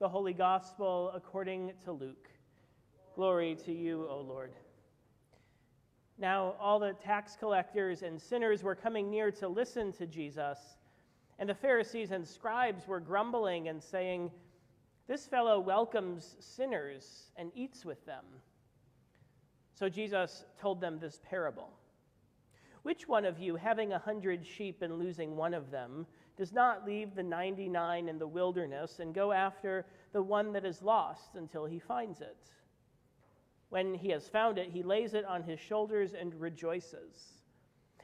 The Holy Gospel according to Luke. Glory to you, O Lord. Now all the tax collectors and sinners were coming near to listen to Jesus, and the Pharisees and scribes were grumbling and saying, "This fellow welcomes sinners and eats with them." So Jesus told them this parable. "Which one of you, having 100 sheep and losing one of them, does not leave the 99 in the wilderness and go after the one that is lost until he finds it? When he has found it, he lays it on his shoulders and rejoices.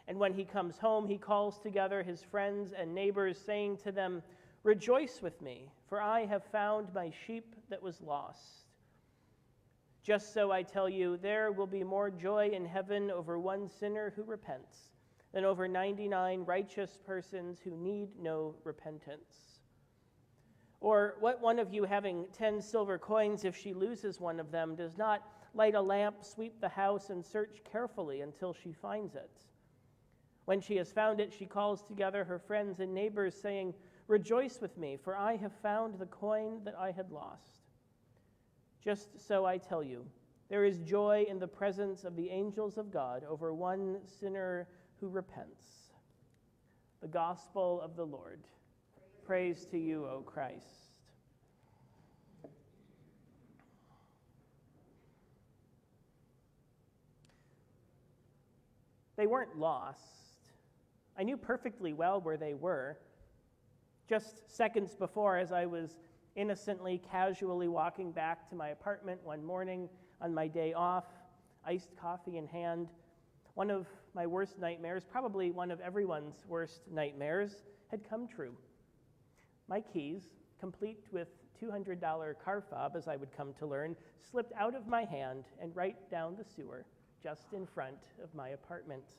And when he comes home, he calls together his friends and neighbors, saying to them, 'Rejoice with me, for I have found my sheep that was lost.' Just so I tell you, there will be more joy in heaven over one sinner who repents than over 99 righteous persons who need no repentance. Or what one of you, having 10 silver coins, if she loses one of them, does not light a lamp, sweep the house, and search carefully until she finds it? When she has found it, she calls together her friends and neighbors, saying, 'Rejoice with me, for I have found the coin that I had lost.' Just so I tell you, there is joy in the presence of the angels of God over one sinner who repents." The Gospel of the Lord. Praise to you, O Christ. They weren't lost. I knew perfectly well where they were. Just seconds before, as I was innocently, casually walking back to my apartment one morning on my day off, iced coffee in hand, one of my worst nightmares, probably one of everyone's worst nightmares, had come true. My keys, complete with $200 car fob, as I would come to learn, slipped out of my hand and right down the sewer, just in front of my apartment.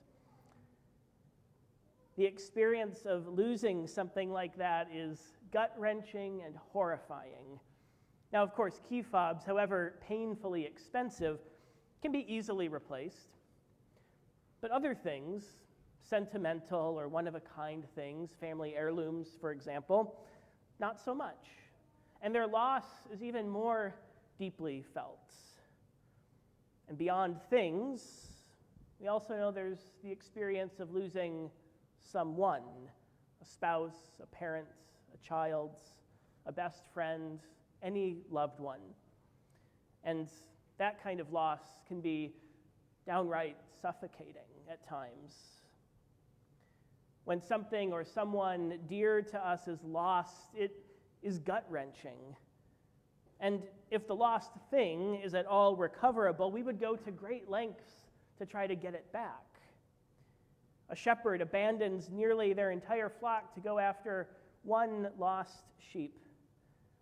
The experience of losing something like that is gut-wrenching and horrifying. Now, of course, key fobs, however painfully expensive, can be easily replaced. But other things, sentimental or one-of-a-kind things, family heirlooms, for example, not so much. And their loss is even more deeply felt. And beyond things, we also know there's the experience of losing someone, a spouse, a parent, a child, a best friend, any loved one. And that kind of loss can be downright suffocating at times. When something or someone dear to us is lost, it is gut-wrenching. And if the lost thing is at all recoverable, we would go to great lengths to try to get it back. A shepherd abandons nearly their entire flock to go after one lost sheep.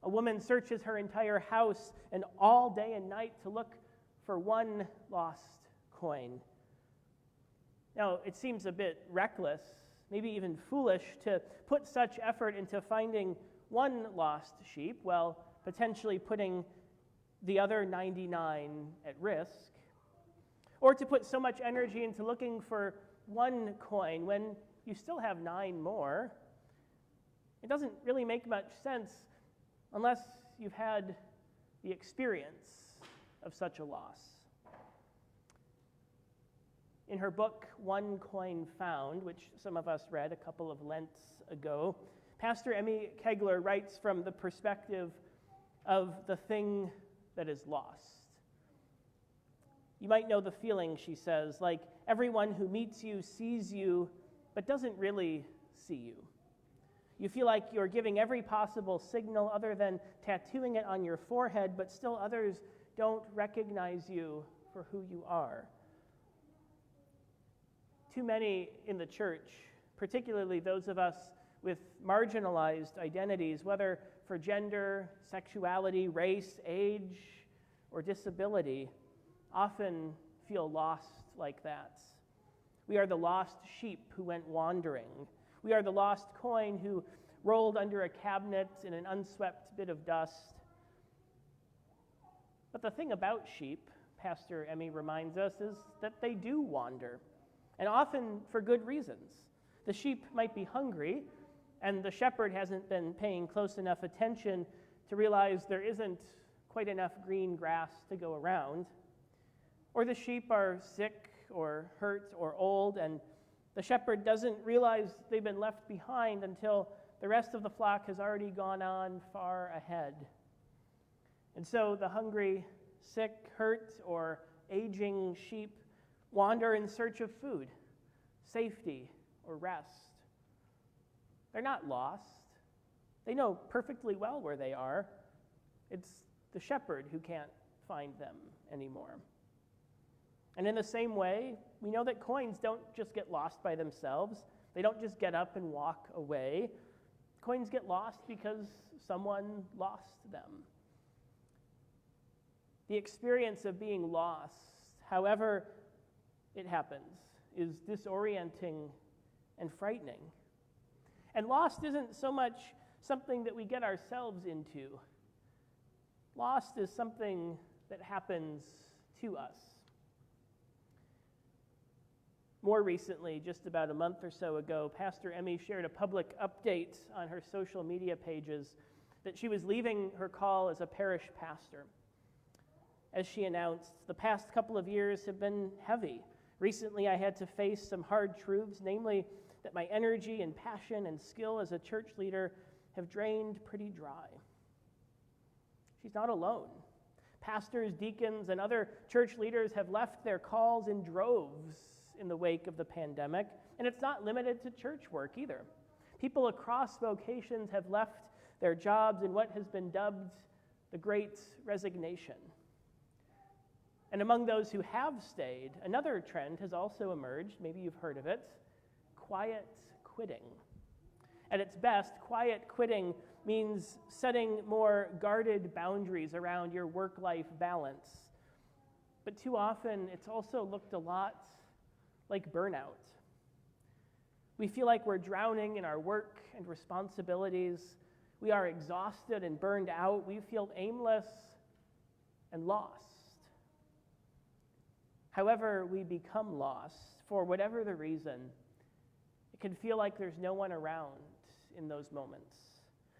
A woman searches her entire house and all day and night to look for one lost coin. Now, it seems a bit reckless, maybe even foolish, to put such effort into finding one lost sheep, while potentially putting the other 99 at risk, or to put so much energy into looking for one coin when you still have 9 more. It doesn't really make much sense unless you've had the experience of such a loss. In her book, One Coin Found, which some of us read a couple of Lents ago, Pastor Emmy Kegler writes from the perspective of the thing that is lost. You might know the feeling, she says, like everyone who meets you sees you, but doesn't really see you. You feel like you're giving every possible signal other than tattooing it on your forehead, but still others don't recognize you for who you are. Too many in the church, particularly those of us with marginalized identities, whether for gender, sexuality, race, age, or disability, often feel lost like that. We are the lost sheep who went wandering. We are the lost coin who rolled under a cabinet in an unswept bit of dust. But the thing about sheep, Pastor Emmy reminds us, is that they do wander, and often for good reasons. The sheep might be hungry, and the shepherd hasn't been paying close enough attention to realize there isn't quite enough green grass to go around, or the sheep are sick or hurt or old, and the shepherd doesn't realize they've been left behind until the rest of the flock has already gone on far ahead. And so the hungry, sick, hurt, or aging sheep wander in search of food, safety, or rest. They're not lost. They know perfectly well where they are. It's the shepherd who can't find them anymore. And in the same way, we know that coins don't just get lost by themselves. They don't just get up and walk away. Coins get lost because someone lost them. The experience of being lost, however it happens, is disorienting and frightening. And lost isn't so much something that we get ourselves into. Lost is something that happens to us. More recently, just about a month or so ago, Pastor Emmy shared a public update on her social media pages that she was leaving her call as a parish pastor. As she announced, the past couple of years have been heavy. Recently, I had to face some hard truths, namely that my energy and passion and skill as a church leader have drained pretty dry. She's not alone. Pastors, deacons, and other church leaders have left their calls in droves in the wake of the pandemic, and it's not limited to church work either. People across vocations have left their jobs in what has been dubbed the Great Resignation. And among those who have stayed, another trend has also emerged, maybe you've heard of it, quiet quitting. At its best, quiet quitting means setting more guarded boundaries around your work-life balance. But too often, it's also looked a lot like burnout. We feel like we're drowning in our work and responsibilities. We are exhausted and burned out. We feel aimless and lost. However we become lost, for whatever the reason, it can feel like there's no one around in those moments,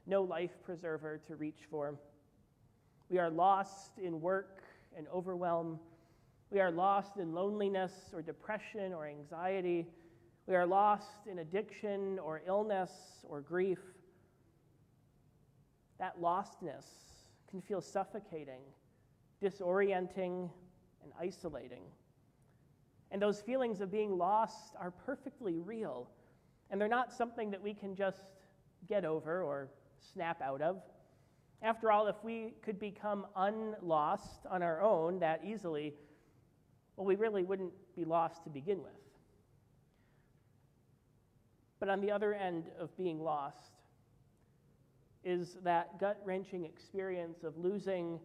no life preserver to reach for. We are lost in work and overwhelm. We are lost in loneliness or depression or anxiety. We are lost in addiction or illness or grief. That lostness can feel suffocating, disorienting, and isolating. And those feelings of being lost are perfectly real, and they're not something that we can just get over or snap out of. After all, if we could become unlost on our own that easily, well, we really wouldn't be lost to begin with. But on the other end of being lost is that gut-wrenching experience of losing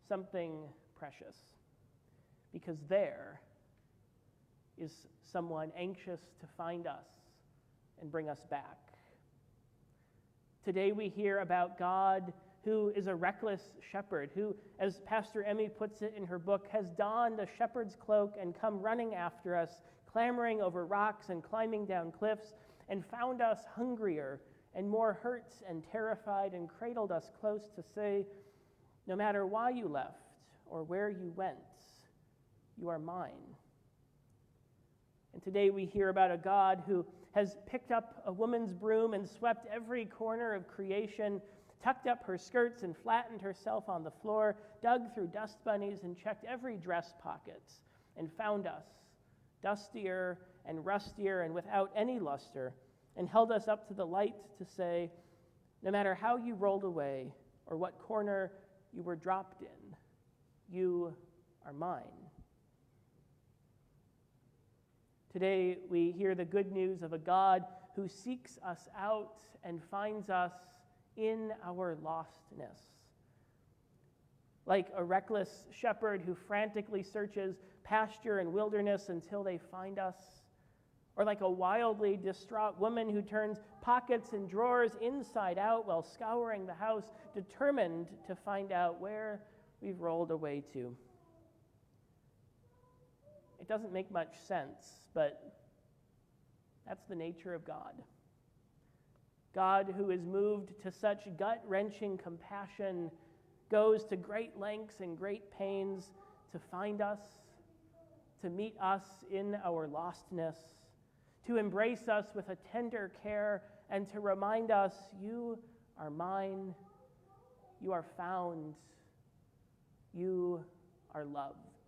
something precious, because there is someone anxious to find us and bring us back. Today we hear about God who is a reckless shepherd, who, as Pastor Emmy puts it in her book, has donned a shepherd's cloak and come running after us, clambering over rocks and climbing down cliffs, and found us hungrier and more hurt and terrified, and cradled us close to say, no matter why you left or where you went, you are mine. And today we hear about a God who has picked up a woman's broom and swept every corner of creation, tucked up her skirts and flattened herself on the floor, dug through dust bunnies and checked every dress pocket, and found us, dustier and rustier and without any luster, and held us up to the light to say, no matter how you rolled away or what corner you were dropped in, you are mine. Today we hear the good news of a God who seeks us out and finds us in our lostness. Like a reckless shepherd who frantically searches pasture and wilderness until they find us, or like a wildly distraught woman who turns pockets and drawers inside out while scouring the house, determined to find out where we've rolled away to. It doesn't make much sense, but that's the nature of God. God, who is moved to such gut-wrenching compassion, goes to great lengths and great pains to find us, to meet us in our lostness, to embrace us with a tender care, and to remind us, you are mine, you are found, you are loved.